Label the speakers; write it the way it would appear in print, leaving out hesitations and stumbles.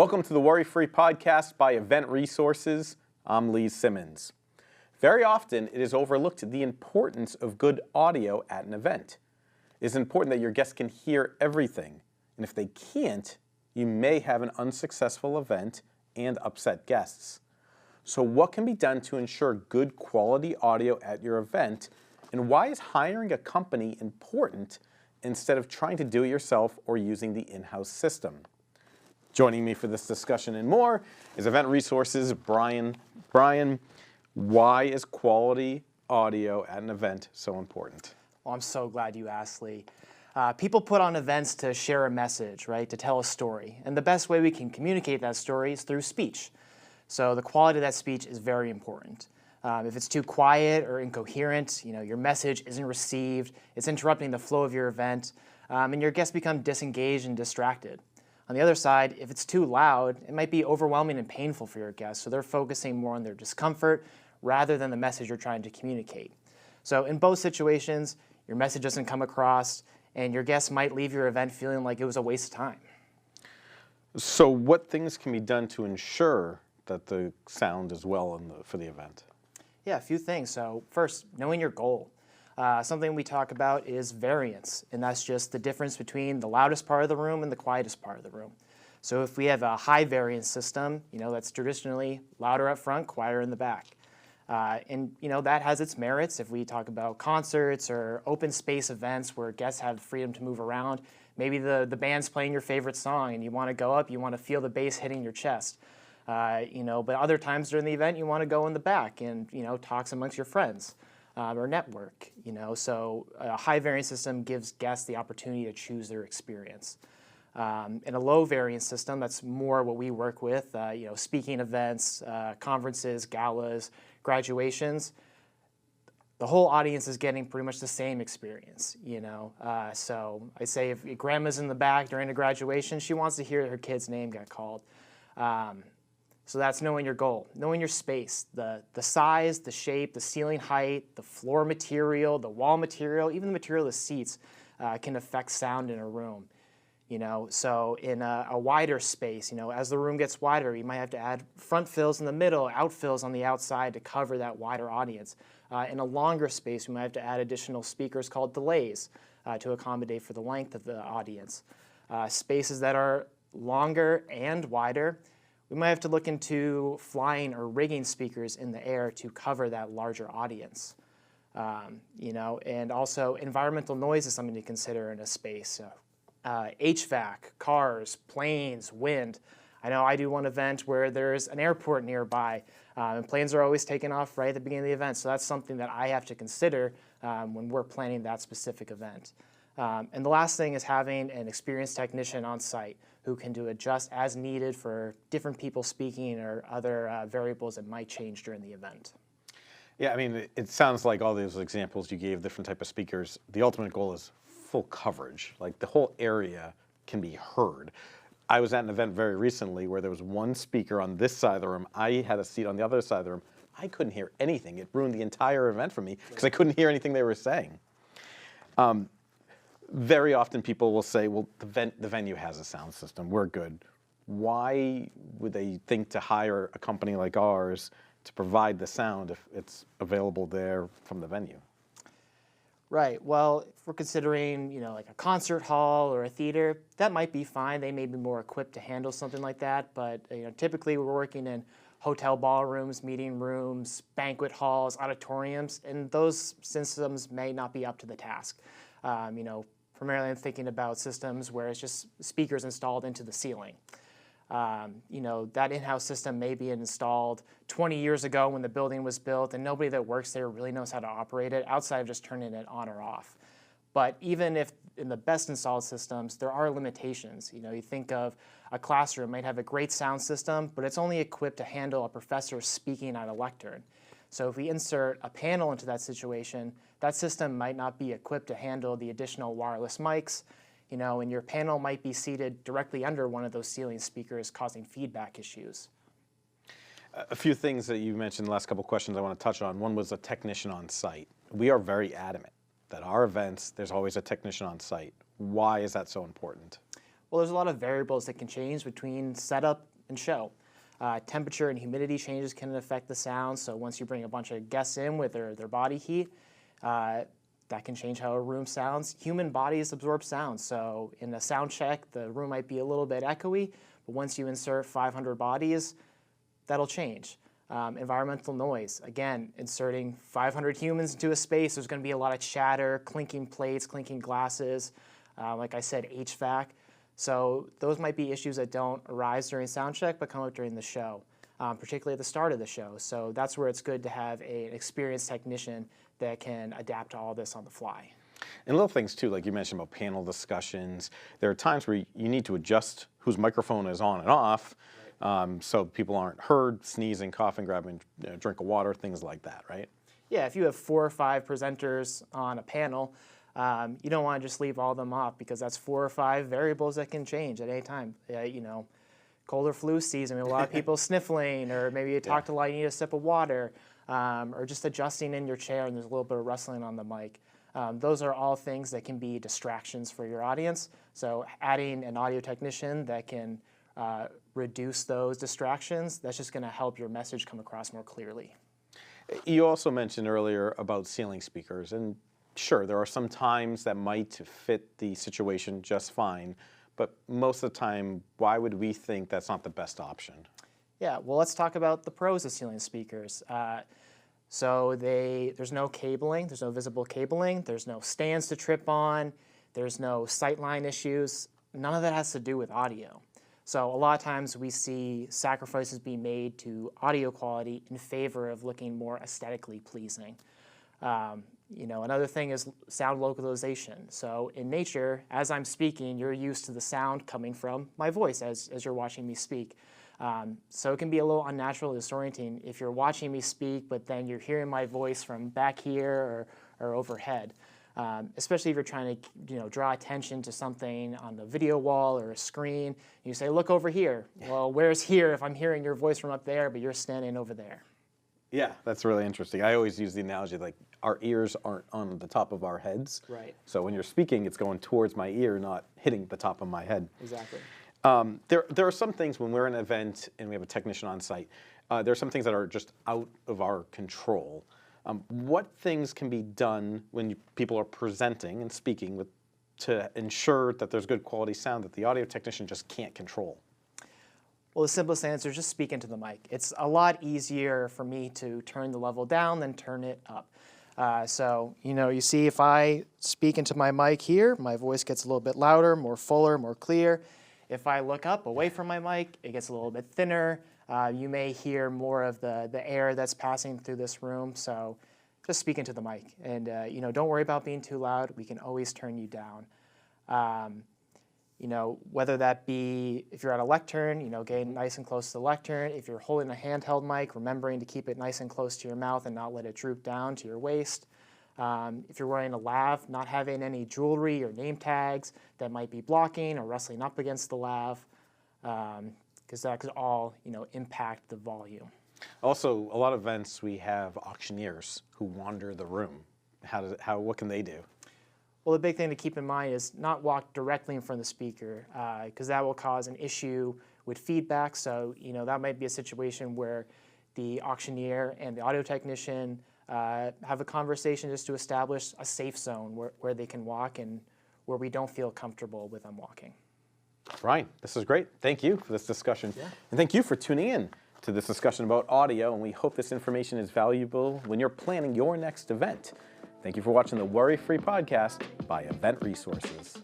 Speaker 1: Welcome to the Worry-Free Podcast by Event Resources. I'm Lee Simmons. Very often, it is overlooked the importance of good audio at an event. It is important that your guests can hear everything, and if they can't, you may have an unsuccessful event and upset guests. So what can be done to ensure good quality audio at your event, and why is hiring a company important instead of trying to do it yourself or using the in-house system? Joining me for this discussion and more is Event Resources' Brian. Brian, why is quality audio at an event so important?
Speaker 2: Well, I'm so glad you asked, Lee. People put on events to share a message, right, to tell a story. And the best way we can communicate that story is through speech. So the quality of that speech is very important. If it's too quiet or incoherent, your message isn't received, it's interrupting the flow of your event, and your guests become disengaged and distracted. On the other side, if it's too loud, it might be overwhelming and painful for your guests, so they're focusing more on their discomfort rather than the message you're trying to communicate. So in both situations, your message doesn't come across, and your guests might leave your event feeling like it was a waste of time.
Speaker 1: So what things can be done to ensure that the sound is well for the event?
Speaker 2: Yeah, a few things. So first, knowing your goal. Something we talk about is variance, and that's just the difference between the loudest part of the room and the quietest part of the room. So if we have a high variance system, that's traditionally louder up front, quieter in the back. And that has its merits if we talk about concerts or open space events where guests have freedom to move around. Maybe the band's playing your favorite song and you want to go up, you want to feel the bass hitting your chest. But other times during the event you want to go in the back and talk amongst your friends. Or network, so a high variance system gives guests the opportunity to choose their experience. In a low variance system, that's more what we work with, speaking events, conferences, galas, graduations. The whole audience is getting pretty much the same experience, So I say if grandma's in the back during a graduation, she wants to hear her kid's name get called. So that's knowing your goal, knowing your space, the size, the shape, the ceiling height, the floor material, the wall material, even the material of the seats can affect sound in a room. So in a wider space, as the room gets wider, you might have to add front fills in the middle, outfills on the outside to cover that wider audience. In a longer space, we might have to add additional speakers called delays to accommodate for the length of the audience. Spaces that are longer and wider, we might have to look into flying or rigging speakers in the air to cover that larger audience. And also environmental noise is something to consider in a space. HVAC, cars, planes, wind. I know I do one event where there's an airport nearby, and planes are always taking off right at the beginning of the event. So that's something that I have to consider when we're planning that specific event. And the last thing is having an experienced technician on site who can do adjust as needed for different people speaking or other variables that might change during the event.
Speaker 1: Yeah, I mean, it sounds like all those examples you gave, different type of speakers, the ultimate goal is full coverage. Like the whole area can be heard. I was at an event very recently where there was one speaker on this side of the room. I had a seat on the other side of the room. I couldn't hear anything. It ruined the entire event for me because I couldn't hear anything they were saying. Very often people will say, well, the venue has a sound system. We're good. Why would they think to hire a company like ours to provide the sound if it's available there from the venue?
Speaker 2: Right. Well, if we're considering, like a concert hall or a theater, that might be fine. They may be more equipped to handle something like that. But typically we're working in hotel ballrooms, meeting rooms, banquet halls, auditoriums, and those systems may not be up to the task. Primarily I'm thinking about systems where it's just speakers installed into the ceiling. That in-house system may be installed 20 years ago when the building was built and nobody that works there really knows how to operate it outside of just turning it on or off. But even if in the best installed systems, there are limitations. You think of a classroom might have a great sound system, but it's only equipped to handle a professor speaking at a lectern. So if we insert a panel into that situation, that system might not be equipped to handle the additional wireless mics, and your panel might be seated directly under one of those ceiling speakers, causing feedback issues.
Speaker 1: A few things that you mentioned in the last couple of questions I want to touch on. One was a technician on site. We are very adamant that our events, there's always a technician on site. Why is that so important?
Speaker 2: Well, there's a lot of variables that can change between setup and show. Temperature and humidity changes can affect the sound, so once you bring a bunch of guests in with their body heat, that can change how a room sounds. Human bodies absorb sound, so in a sound check, the room might be a little bit echoey, but once you insert 500 bodies, that'll change. Environmental noise, again, inserting 500 humans into a space, there's going to be a lot of chatter, clinking plates, clinking glasses, like I said, HVAC. So those might be issues that don't arise during sound check but come up during the show, particularly at the start of the show. So that's where it's good to have an experienced technician that can adapt to all this on the fly.
Speaker 1: And little things too, like you mentioned about panel discussions, there are times where you need to adjust whose microphone is on and off, so people aren't heard sneezing, coughing, grabbing a drink of water, things like that, right?
Speaker 2: Yeah, if you have 4 or 5 presenters on a panel, you don't want to just leave all of them off because that's 4 or 5 variables that can change at any time. Cold or flu season, a lot of people sniffling, or maybe you talked a lot, you need a sip of water, or just adjusting in your chair and there's a little bit of rustling on the mic. Those are all things that can be distractions for your audience. So adding an audio technician that can reduce those distractions, that's just going to help your message come across more clearly.
Speaker 1: You also mentioned earlier about ceiling speakers, and sure, there are some times that might fit the situation just fine, but most of the time, why would we think that's not the best option?
Speaker 2: Yeah, well, let's talk about the pros of ceiling speakers. There's no cabling, there's no visible cabling, there's no stands to trip on, there's no sightline issues. None of that has to do with audio. So a lot of times we see sacrifices being made to audio quality in favor of looking more aesthetically pleasing. Another thing is sound localization. So in nature, as I'm speaking, you're used to the sound coming from my voice as you're watching me speak. So it can be a little unnatural, disorienting if you're watching me speak, but then you're hearing my voice from back here or overhead. Especially if you're trying to draw attention to something on the video wall or a screen. You say, look over here. Well, where's here if I'm hearing your voice from up there, but you're standing over there?
Speaker 1: Yeah, that's really interesting. I always use the analogy like our ears aren't on the top of our heads.
Speaker 2: Right.
Speaker 1: So when you're speaking, it's going towards my ear, not hitting the top of my head.
Speaker 2: Exactly.
Speaker 1: There are some things when we're in an event and we have a technician on site, there are some things that are just out of our control. What things can be done when people are presenting and speaking to ensure that there's good quality sound that the audio technician just can't control?
Speaker 2: Well, the simplest answer is just speak into the mic. It's a lot easier for me to turn the level down than turn it up. You see if I speak into my mic here, my voice gets a little bit louder, more fuller, more clear. If I look up away from my mic, it gets a little bit thinner. You may hear more of the air that's passing through this room. So just speak into the mic. And, don't worry about being too loud. We can always turn you down. Whether that be if you're at a lectern, getting nice and close to the lectern. If you're holding a handheld mic, remembering to keep it nice and close to your mouth and not let it droop down to your waist. If you're wearing a lav, not having any jewelry or name tags that might be blocking or rustling up against the lav, because that could all impact the volume.
Speaker 1: Also, a lot of events we have auctioneers who wander the room. What can they do?
Speaker 2: Well, the big thing to keep in mind is not walk directly in front of the speaker, because that will cause an issue with feedback. So, that might be a situation where the auctioneer and the audio technician have a conversation just to establish a safe zone where they can walk and where we don't feel comfortable with them walking.
Speaker 1: Ryan, this is great. Thank you for this discussion. Yeah. And thank you for tuning in to this discussion about audio, and we hope this information is valuable when you're planning your next event. Thank you for watching the Worry Free Podcast by Event Resources.